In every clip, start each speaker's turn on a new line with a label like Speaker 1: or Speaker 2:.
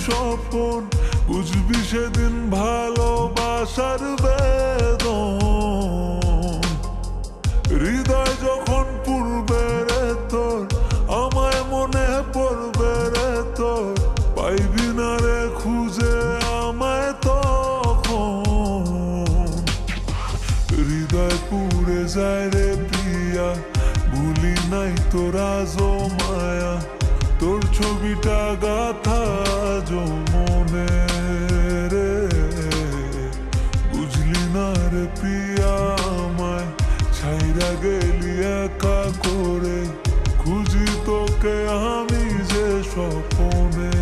Speaker 1: স্বপন, বুঝবি সেদিন ভালোবাসার বেদন। হৃদয় যখন পূর্বে রে তোর, আমায় মনে পড়বে রে তোর, পাইবি না রে খুঁজে আমায় তখন। হৃদয় পুড়ে যায় রে প্রিয়া, ভুলি নাই তোর আজও মায়া, তোর ছবিটা গাথা আজও মনে রে। বুঝলি না রে প্রিয়া আমায়, ছাইরা গেলি একা করে, খুঁজি তোকে আমি যে স্বপনে।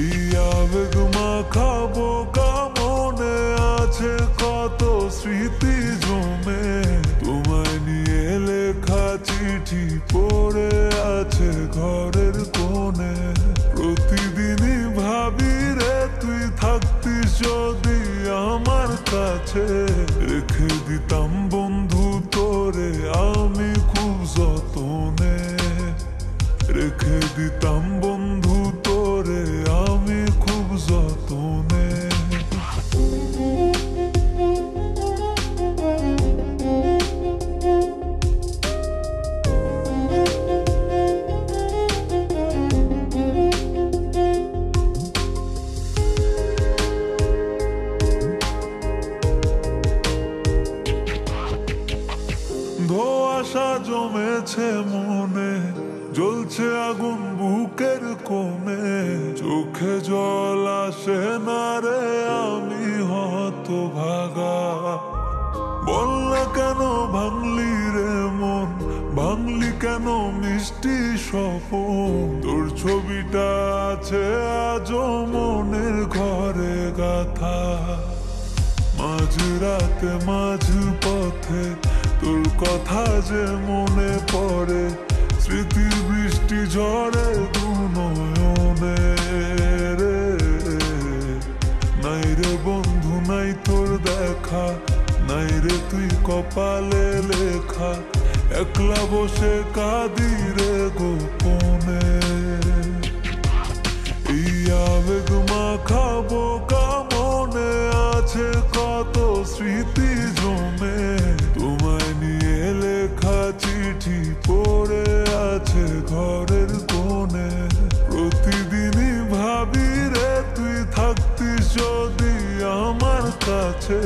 Speaker 1: এই আবেগ মাখাবো মনে আছে কত স্মৃতি জমে, তোমায় নিয়ে লেখা চিঠি পড়ে আছে ঘরের কোণে। প্রতিদিনই ভাবি রে তুই থাকতিস যদি আমার কাছে, রেখে দিতাম বন্ধু তোরে আমি খুব যতনে, রেখে দিতাম বন্ধু তোরে আমি খুব যতনে। ধোঁয়াশা জমেছে মনে, জ্বলছে আগুন বুকের কোণে, চোখে জল আসে না রে আমি হতভাগা। বল না কেন ভাঙলি রে মন, ভাঙলি কেন মিষ্টি স্বপন, তোর ছবিটা আছে আজও মনের ঘরে গাথা। মাঝ রাতে মাঝ পথে তোর কথা যে মনে পড়ে, স্মৃতির বৃষ্টি ঝরে দু নয়নে রে। নাই রে বন্ধু নাই তোর দেখা, নাই রে তুই কপালে লেখা, একলা বসে কাঁদি রে গোপনে। এই আবেগ মাখাবো মনে আছে কত স্মৃতি জমে, তোমায় নিয়ে লেখা চিঠি পড়ে আছে ঘরের কোণে। প্রতিদিনই ভাবি রে তুই থাকতিস যদি আমার কাছে,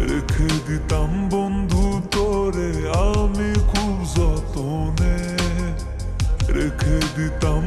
Speaker 1: রেখে দিতাম বন্ধু তোরে আমি খুব যতনে, রেখে দিতাম